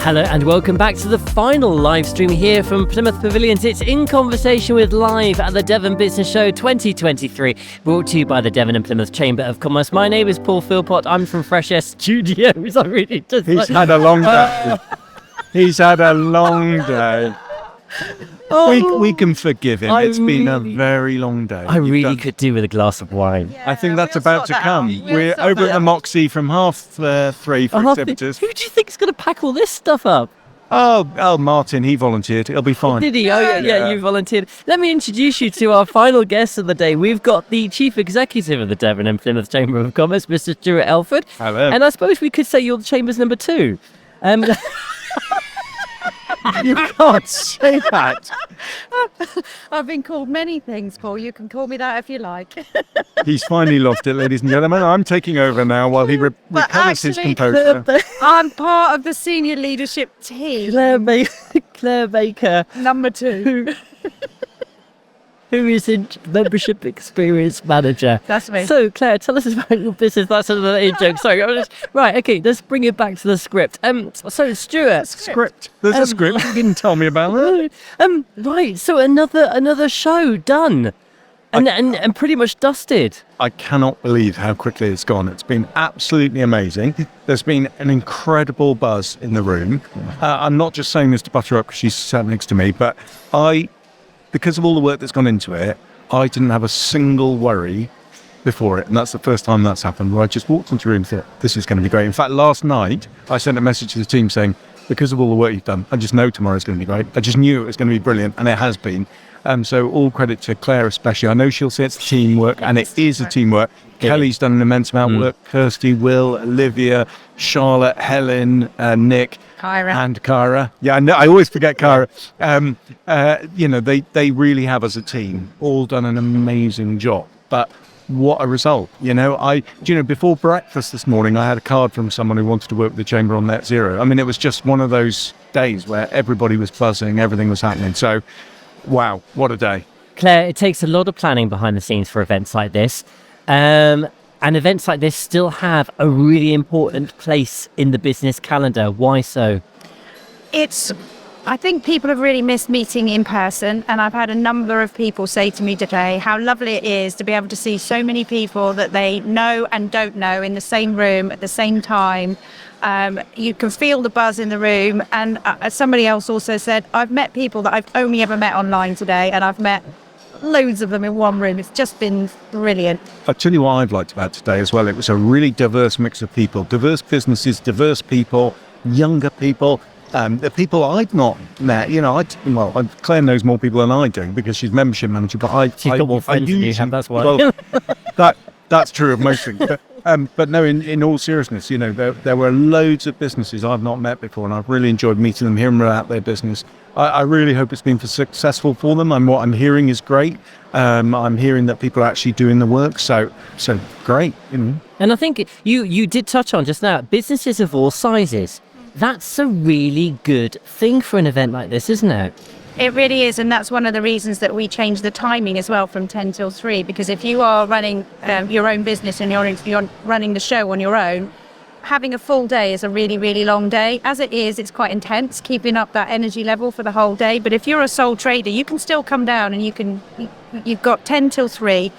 Hello and welcome back to the final live stream here from Plymouth Pavilions. It's In Conversation with Live at the Devon Business Show 2023, brought to you by the Devon and Plymouth Chamber of Commerce. My name is Paul Philpott. I'm from Fresh Air Studios. I really just had a long day. He's had a long day. We can forgive him. It's been a very long day. I really could do with a glass of wine. I think that's about to come. We're over at the Moxie from 3:30 for exhibitors. Who do you think's going to pack all this stuff up? Oh, Martin, he volunteered. He'll be fine. Did he? Oh, yeah, you volunteered. Let me introduce you to our final guest of the day. We've got the Chief Executive of the Devon and Plymouth Chamber of Commerce, Mr. Stuart Elford. Hello. And I suppose we could say you're the Chamber's number 2. You can't say that. I've been called many things, Paul. You can call me that if you like. He's finally lost it, ladies and gentlemen. I'm taking over now while he recovers his composure. I'm part of the senior leadership team. Clare Baker. Number 2. Who is in Membership Experience Manager. That's me. So, Claire, tell us about your business. That's another joke. Sorry. Right, okay, let's bring it back to the script. So, Stuart. Script. There's a script. You didn't tell me about that. Right, so another show done. And pretty much dusted. I cannot believe how quickly it's gone. It's been absolutely amazing. There's been an incredible buzz in the room. I'm not just saying this to butter up because she's sat next to me, but because of all the work that's gone into it, I didn't have a single worry before it. And that's the first time that's happened, where I just walked into the room and thought, this is going to be great. In fact, last night, I sent a message to the team saying, because of all the work you've done, I just know tomorrow's going to be great. I just knew it was going to be brilliant, and it has been. So all credit to Claire especially. I know she'll say it's teamwork, and it is a teamwork. Kelly's done an immense amount of work. Kirsty, Will, Olivia, Charlotte, Helen, Nick. Kyra. Yeah, I always forget Kyra. They really have, as a team, all done an amazing job. But what a result. Before breakfast this morning, I had a card from someone who wanted to work with the Chamber on Net Zero. I mean, it was just one of those days where everybody was buzzing, everything was happening. So, wow, what a day. Claire, it takes a lot of planning behind the scenes for events like this. And events like this still have a really important place in the business calendar. Why so? I think people have really missed meeting in person, and I've had a number of people say to me today how lovely it is to be able to see so many people that they know and don't know in the same room at the same time. You can feel the buzz in the room, and somebody else also said, I've met people that I've only ever met online today, and I've met loads of them in one room. It's just been brilliant. I'll tell you what I've liked about today as well. It was a really diverse mix of people, diverse businesses, diverse people, younger people, the people I'd not met. Claire knows more people than I do because she's membership manager, but she's got more friends than you have, that's why. Well, that's true of most things. But no, in all seriousness, there were loads of businesses I've not met before, and I've really enjoyed meeting them, hearing about their business. I really hope it's been successful for them, and what I'm hearing is great. I'm hearing that people are actually doing the work, so great. And I think you did touch on just now, businesses of all sizes. That's a really good thing for an event like this, isn't it? It really is, and that's one of the reasons that we changed the timing as well from 10 till 3, because if you are running your own business and you're running the show on your own, having a full day is a really, really long day. As it is, it's quite intense, keeping up that energy level for the whole day. But if you're a sole trader, you can still come down and you've got 10 till 3.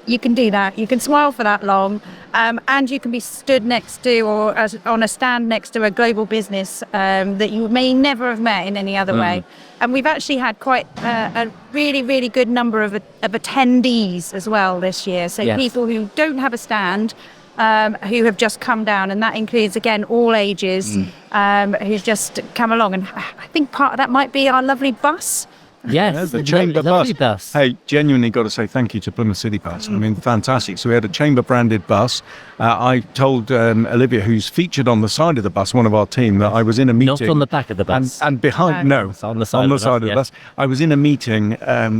You can do that. You can smile for that long, and you can be stood next to or on a stand next to a global business that you may never have met in any other way. And we've actually had quite a really, really good number of attendees as well this year. So people who don't have a stand, who have just come down, and that includes, again, all ages, who've just come along. And I think part of that might be our lovely bus. Yes, the Chamber bus. Hey, genuinely got to say thank you to Plymouth City Bus. I mean, fantastic. So we had a Chamber branded bus. I told Olivia, who's featured on the side of the bus, one of our team, that I was in a meeting. Not on the back of the bus. And behind, no, on the side of the bus. I was in a meeting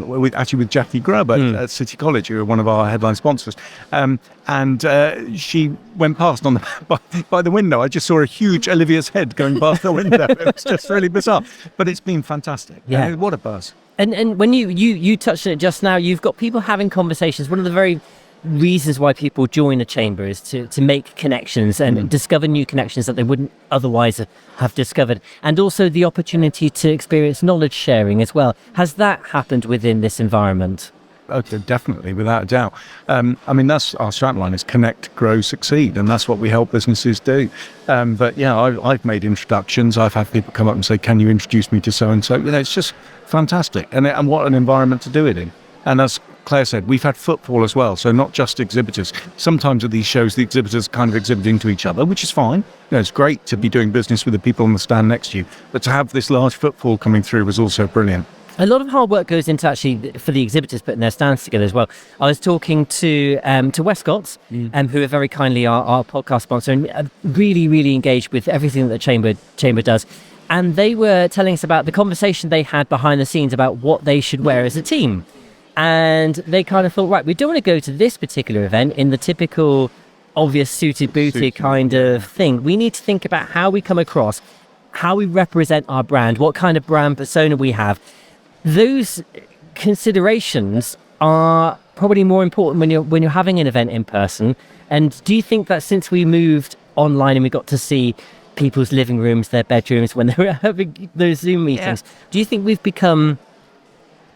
with Jackie Grubb at City College, who are one of our headline sponsors. And she went past by the window. I just saw a huge Olivia's head going past the window. It was just really bizarre. But it's been fantastic. Yeah. What a buzz. And when you touched on it just now, you've got people having conversations. One of the very reasons why people join a chamber is to make connections and discover new connections that they wouldn't otherwise have discovered, and also the opportunity to experience knowledge sharing as well. Has that happened within this environment? Okay, definitely, without a doubt. I mean, that's our strapline is connect, grow, succeed, and that's what we help businesses do. But yeah, I've made introductions. I've had people come up and say, "Can you introduce me to so and so?" It's just fantastic, and what an environment to do it in. And as Claire said, we've had footfall as well, so not just exhibitors. Sometimes at these shows, the exhibitors are kind of exhibiting to each other, which is fine. It's great to be doing business with the people on the stand next to you, but to have this large footfall coming through was also brilliant. A lot of hard work goes into actually for the exhibitors putting their stands together as well. I was talking to Westcotts, who are very kindly our podcast sponsor, and really, really engaged with everything that the chamber does. And they were telling us about the conversation they had behind the scenes about what they should wear as a team. And they kind of thought, right, we don't want to go to this particular event in the typical obvious suited booted kind of thing. We need to think about how we come across, how we represent our brand, what kind of brand persona we have. Those considerations are probably more important when you're having an event in person. And do you think that since we moved online and we got to see people's living rooms, their bedrooms, when they were having those Zoom meetings, do you think we've become,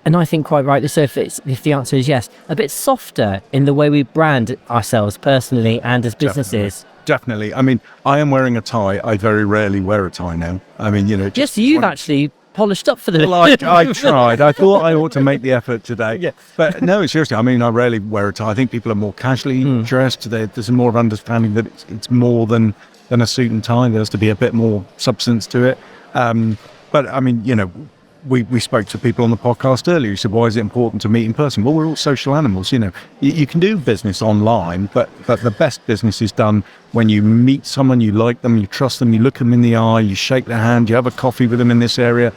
and I think quite rightly so, if the answer is yes, a bit softer in the way we brand ourselves personally and as businesses? Definitely. I mean, I am wearing a tie. I very rarely wear a tie now. I mean, just you've actually polished up for the... Well, I tried. I thought I ought to make the effort today. Yeah. But no, seriously, I mean, I rarely wear a tie. I think people are more casually dressed. There's more of understanding that it's more than a suit and tie. There has to be a bit more substance to it. But I mean, we spoke to people on the podcast earlier who said, why is it important to meet in person? Well, we're all social animals. You can do business online, but the best business is done when you meet someone, you like them, you trust them, you look them in the eye, you shake their hand, you have a coffee with them in this area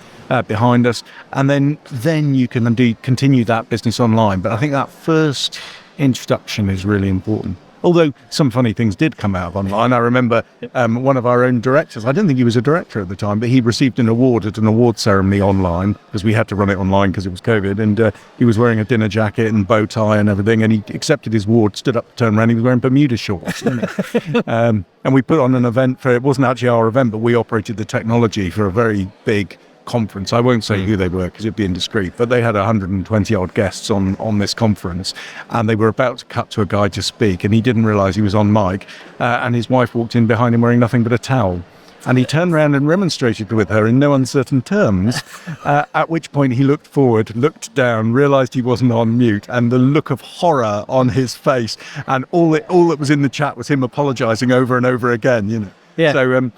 behind us, and then you can indeed continue that business online. But I think that first introduction is really important. Although some funny things did come out of online. I remember one of our own directors, I don't think he was a director at the time, but he received an award at an award ceremony online, because we had to run it online because it was COVID, and he was wearing a dinner jacket and bow tie and everything, and he accepted his award, stood up, turned around, he was wearing Bermuda shorts. And we put on an event it wasn't actually our event, but we operated the technology for a very big conference. I won't say who they were because it'd be indiscreet, but they had 120 odd guests on this conference, and they were about to cut to a guy to speak, and he didn't realize he was on mic, and his wife walked in behind him wearing nothing but a towel, and he turned around and remonstrated with her in no uncertain terms, at which point he looked forward, looked down, realized he wasn't on mute, and the look of horror on his face, and all that was in the chat was him apologizing over and over again. Yeah. So,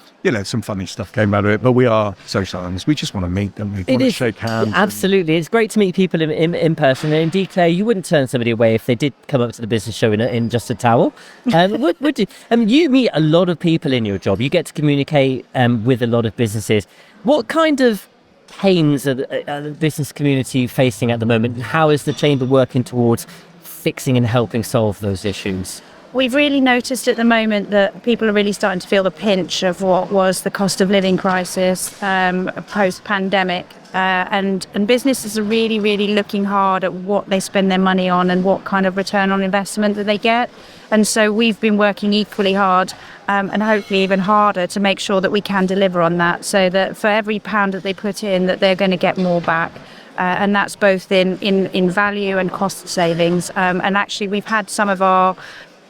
some funny stuff came out of it, but we are social animals. We just want to meet them. We want to shake hands. Absolutely. It's great to meet people in person. And indeed, Claire, you wouldn't turn somebody away if they did come up to the business show in just a towel. Would you? You meet a lot of people in your job. You get to communicate with a lot of businesses. What kind of pains are the business community facing at the moment? How is the Chamber working towards fixing and helping solve those issues? We've really noticed at the moment that people are really starting to feel the pinch of what was the cost of living crisis post-pandemic. And businesses are really, really looking hard at what they spend their money on and what kind of return on investment that they get. And so we've been working equally hard and hopefully even harder to make sure that we can deliver on that, so that for every pound that they put in, that they're going to get more back. And that's both in value and cost savings. And actually, we've had some of our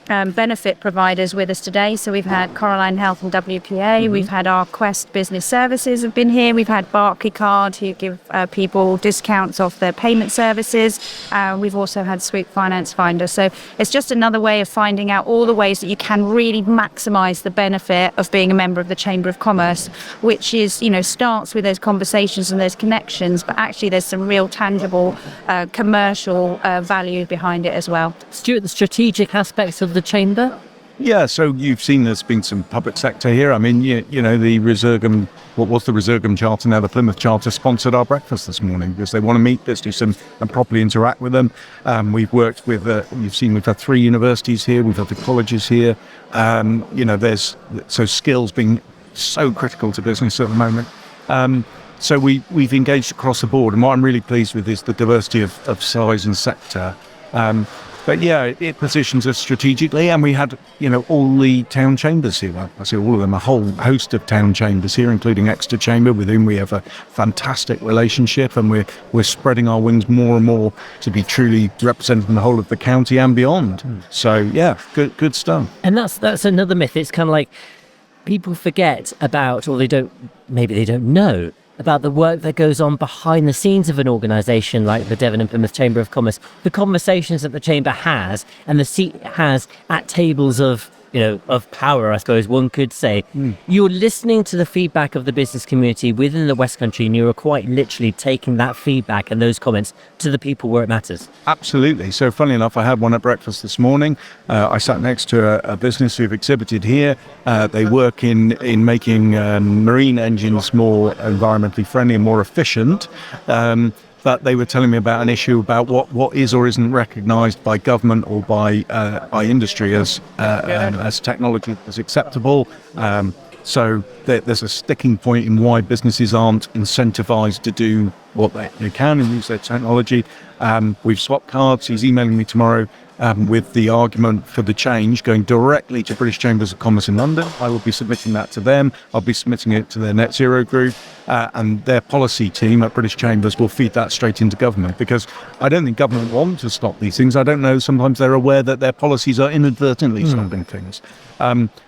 benefit providers with us today. So we've had Coraline Health and WPA, we've had our Quest Business Services have been here, we've had Barclaycard, who give people discounts off their payment services, we've also had Swoop Finance Finder. So it's just another way of finding out all the ways that you can really maximise the benefit of being a member of the Chamber of Commerce, which is, starts with those conversations and those connections, but actually there's some real tangible commercial value behind it as well. Stuart, the strategic aspects of the Chamber? Yeah, so you've seen there's been some public sector here. I mean, the Resurgam, what was the Resurgam Charter, now the Plymouth Charter, sponsored our breakfast this morning because they want to meet business and properly interact with them. We've worked with, we've had 3 universities here, we've had the colleges here. So skills being so critical to business at the moment. So we've engaged across the board, and what I'm really pleased with is the diversity of size and sector. But yeah, it positions us strategically, and we had, all the town chambers here. Well, I say all of them, a whole host of town chambers here, including Exeter Chamber, with whom we have a fantastic relationship, and we're spreading our wings more and more to be truly representing the whole of the county and beyond. So yeah, good stuff. And that's another myth. It's kind of like people forget about, or they don't know about the work that goes on behind the scenes of an organisation like the Devon and Plymouth Chamber of Commerce, the conversations that the Chamber has and the seat it has at tables of power, I suppose one could say. You're listening to the feedback of the business community within the West Country, and you're quite literally taking that feedback and those comments to the people where it matters. Absolutely. So funnily enough, I had one at breakfast this morning. I sat next to a business who've exhibited here. They work in making marine engines more environmentally friendly and more efficient. But they were telling me about an issue about what is or isn't recognised by government or by industry as technology as acceptable. So there's a sticking point in why businesses aren't incentivised to do what they can and use their technology. We've swapped cards. He's emailing me tomorrow with the argument for the change going directly to British Chambers of Commerce in London. I will be submitting that to them. I'll be submitting it to their net zero group, and their policy team at British Chambers will feed that straight into government, because I don't think government want to stop these things. I don't know, sometimes they're aware that their policies are inadvertently stopping things.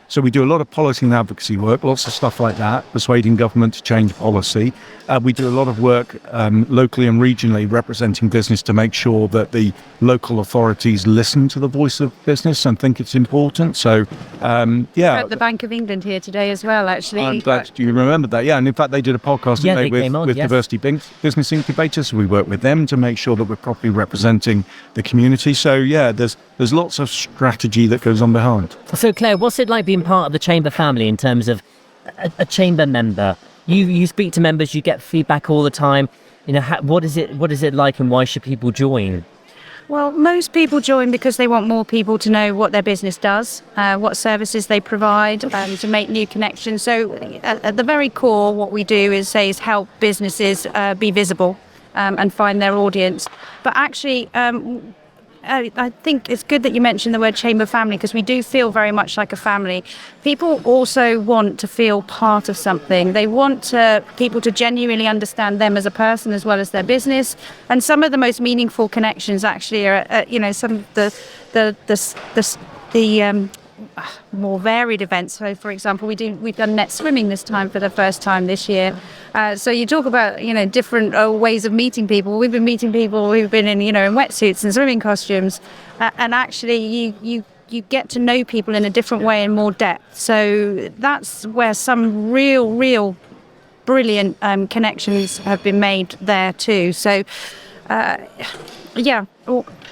So we do a lot of policy and advocacy work, lots of stuff like that, persuading government to change policy. We do a lot of work locally and regionally representing business to make sure that the local authorities listen to the voice of business and think it's important. So, yeah. At the Bank of England here today as well, actually. I'm glad you remembered that. Yeah, and in fact, they did a podcast with Diversity Business Incubators. So we work with them to make sure that we're properly representing the community. So, yeah, there's lots of strategy that goes on behind. So, Claire, what's it like being part of the Chamber family in terms of a Chamber member? You speak to members, you get feedback all the time. What is it like, and why should people join? Well, most people join because they want more people to know what their business does, what services they provide, to make new connections. So at the very core, what we do is help businesses be visible and find their audience. But actually, I think it's good that you mentioned the word Chamber family, because we do feel very much like a family. People also want to feel part of something. They want people to genuinely understand them as a person as well as their business. And some of the most meaningful connections actually are, some of the more varied events. So, for example, we've done net swimming this time for the first time this year. So you talk about different ways of meeting people. We've been meeting people who've been in in wetsuits and swimming costumes, and actually you get to know people in a different way and more depth. So that's where some real brilliant connections have been made there too. So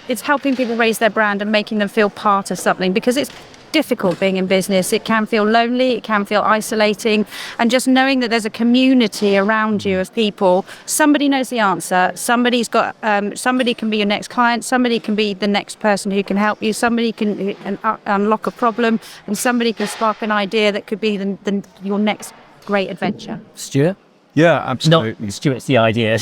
it's helping people raise their brand and making them feel part of something, because it's difficult being in business. It can feel lonely, it can feel isolating, and just knowing that there's a community around you of people. Somebody knows the answer. Somebody can be your next client. Somebody can be the next person who can help you. Somebody can unlock a problem, and somebody can spark an idea that could be your next great adventure. Stuart? Yeah, absolutely. Not Stuart's the idea.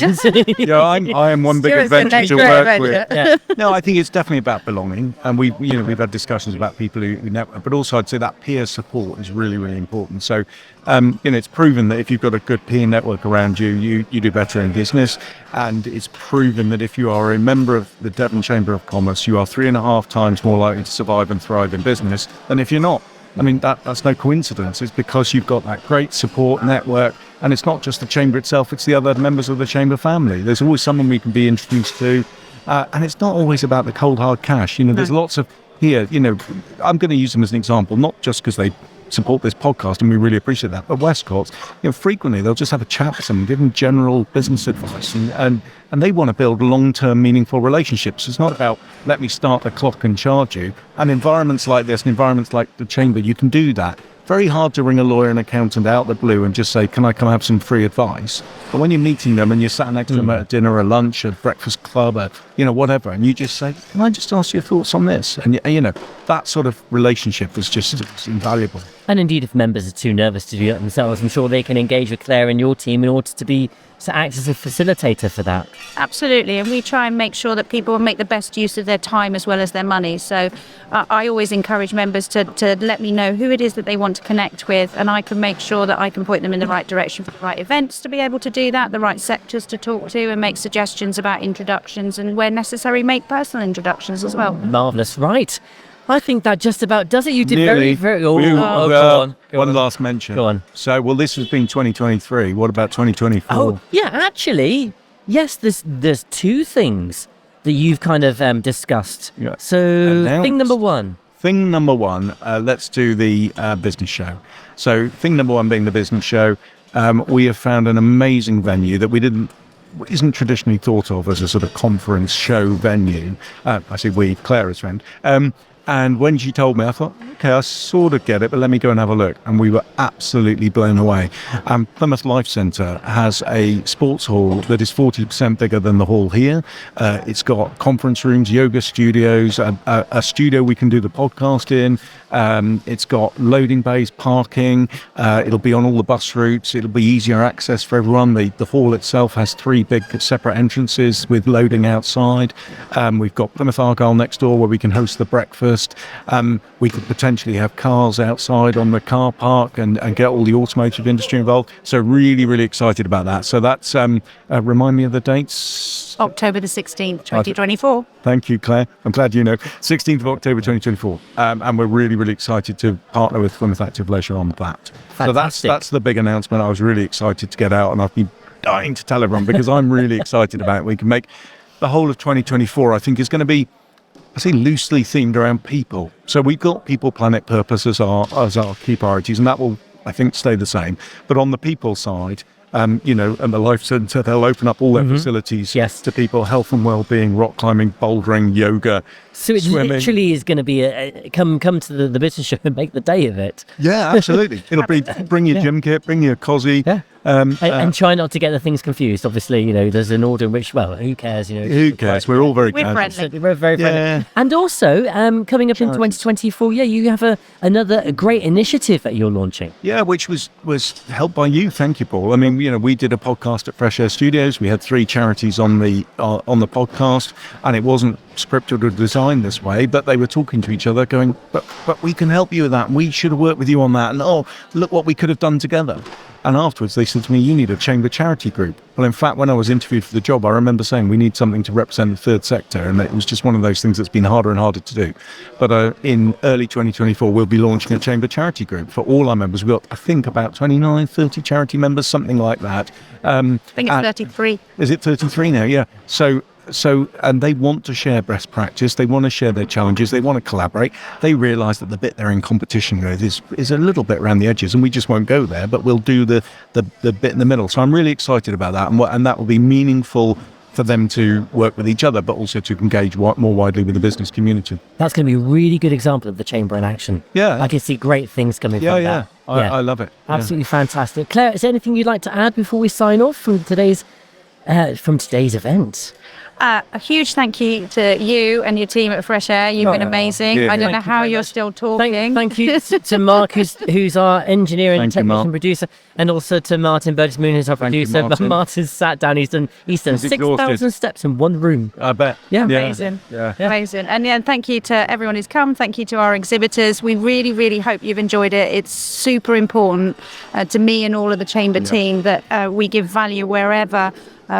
Yeah, I am one big Stuart's adventure to work with. Yeah. No, I think it's definitely about belonging, and we've had discussions about people who network, but also I'd say that peer support is really, really important. So, it's proven that if you've got a good peer network around you, you do better in business, and it's proven that if you are a member of the Devon Chamber of Commerce, you are 3.5 times more likely to survive and thrive in business than if you're not. I mean, that's no coincidence. It's because you've got that great support network, and it's not just the Chamber itself, it's the other members of the Chamber family. There's always someone we can be introduced to, and it's not always about the cold hard cash. There's lots of here, I'm going to use them as an example, not just because they support this podcast and we really appreciate that, but Westcotts, frequently they'll just have a chat with someone, give them general business advice, and they want to build long-term meaningful relationships. It's not about let me start the clock and charge you. And environments like this, and environments like the Chamber, you can do that. Very hard to ring a lawyer and accountant out the blue and just say, can I come have some free advice? But when you're meeting them and you're sat next to them at a dinner, a lunch, a breakfast club, whatever, and you just say, can I just ask your thoughts on this? And that sort of relationship is just invaluable. And indeed, if members are too nervous to do that themselves, I'm sure they can engage with Claire and your team in order to act as a facilitator for that. Absolutely, and we try and make sure that people make the best use of their time as well as their money. So I always encourage members to let me know who it is that they want to connect with, and I can make sure that I can point them in the right direction for the right events to be able to do that, the right sectors to talk to, and make suggestions about introductions, and where necessary make personal introductions as well. Marvellous, right. I think that just about does it. You did Nearly. very... Go on. One last mention. Go on. So, this has been 2023. What about 2024? Oh, yeah, actually, yes, there's two things that you've kind of discussed. Yeah. So, thing number one. Thing number one, let's do the business show. So, thing number one being the business show, we have found an amazing venue that isn't traditionally thought of as a sort of conference show venue. I say we, Claire is friend. And when she told me, I thought, okay, I sort of get it, but let me go and have a look. And we were absolutely blown away. Plymouth Life Centre has a sports hall that is 40% bigger than the hall here. It's got conference rooms, yoga studios, a studio we can do the podcast in. It's got loading bays, parking. It'll be on all the bus routes. It'll be easier access for everyone. The hall itself has 3 big separate entrances with loading outside. We've got Plymouth Argyle next door where we can host the breakfast. We could potentially have cars outside on the car park and get all the automotive industry involved. So really, really excited about that. So that's, remind me of the dates. October the 16th, 2024. Thank you, Claire. I'm glad you know. 16th of October 2024. And we're really, really excited to partner with Plymouth Active Leisure on that. Fantastic. So that's the big announcement. I was really excited to get out, and I've been dying to tell everyone because I'm really excited about it. We can make the whole of 2024, I think, is going to be, I say, loosely themed around people. So we've got people, planet, purpose as our key priorities, and that will, I think, stay the same. But on the people side, and the Life Centre, they'll open up all their facilities to people, health and well-being, rock climbing, bouldering, yoga, so it swimming. Literally is going to be come to the business show and make the day of it. Yeah, absolutely. It'll be bring your gym kit, bring your cosy. Yeah. And try not to get the things confused. Obviously, there's an order in which, well, who cares? Who cares? We're all very friendly. We're very friendly. Yeah. And also, coming up in 2024, you have another great initiative that you're launching. Yeah, which was helped by you. Thank you, Paul. I mean, we did a podcast at Fresh Air Studios. We had 3 charities on the podcast, and it wasn't scripted or designed this way, but they were talking to each other going, but we can help you with that. We should have worked with you on that. And look what we could have done together. And afterwards, they said to me, you need a chamber charity group. Well, in fact, when I was interviewed for the job, I remember saying we need something to represent the third sector. And it was just one of those things that's been harder and harder to do. But in early 2024, we'll be launching a chamber charity group for all our members. We've got, I think, about 29, 30 charity members, something like that. I think it's 33. Is it 33 now? Yeah. So, and they want to share best practice. They want to share their challenges. They want to collaborate. They realise that the bit they're in competition with is a little bit around the edges, and we just won't go there. But we'll do the bit in the middle. So I'm really excited about that, and that will be meaningful for them to work with each other, but also to engage more widely with the business community. That's going to be a really good example of the chamber in action. Yeah, I can see great things coming from that. I love it. Absolutely fantastic. Claire, is there anything you'd like to add before we sign off from today's event? A huge thank you to you and your team at Fresh Air. You've been amazing. Yeah. I don't know how you're still talking. Thank you to Mark, who's our engineer and Thank you, technician Mark. producer, and also to Martin Burgess Moon, who's our Thank you, producer. Martin. Martin's sat down. He's done He's 6,000 steps in one room. I bet. Yeah. Amazing. Yeah. Amazing. And thank you to everyone who's come. Thank you to our exhibitors. We really, really hope you've enjoyed it. It's super important to me and all of the chamber team that we give value wherever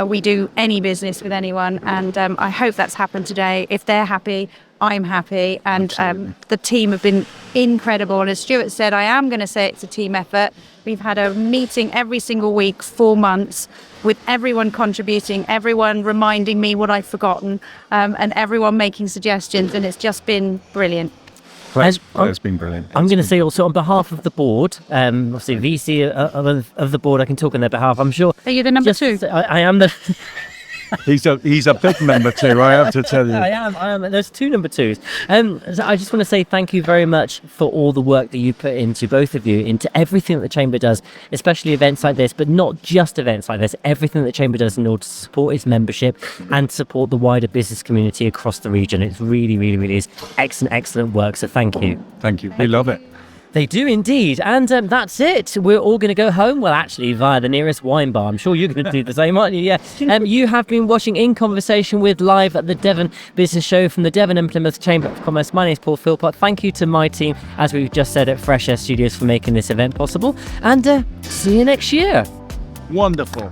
we do any business with anyone. And I hope that's happened today. If they're happy, I'm happy. And the team have been incredible. And as Stuart said, I am going to say it's a team effort. We've had a meeting every single week, 4 months, with everyone contributing, everyone reminding me what I've forgotten, and everyone making suggestions. And it's just been brilliant. It's been brilliant. I'm going to say also on behalf of the board, obviously VC of the board, I can talk on their behalf. I'm sure. Are you the number 2? I am the. He's a big member too, I have to tell you. I am. There's 2 number 2s. So I just want to say thank you very much for all the work that you put into, both of you, into everything that the Chamber does, especially events like this, but not just events like this, everything that the Chamber does in order to support its membership and support the wider business community across the region. It's really, really, really is excellent work. So thank you. Thank you. We love it. They do indeed. And that's it. We're all going to go home. Well, actually, via the nearest wine bar. I'm sure you're going to do the same, aren't you? Yeah. You have been watching In Conversation with live at the Devon Business Show from the Devon and Plymouth Chamber of Commerce. My name is Paul Philpott. Thank you to my team, as we've just said, at Fresh Air Studios for making this event possible. And see you next year. Wonderful.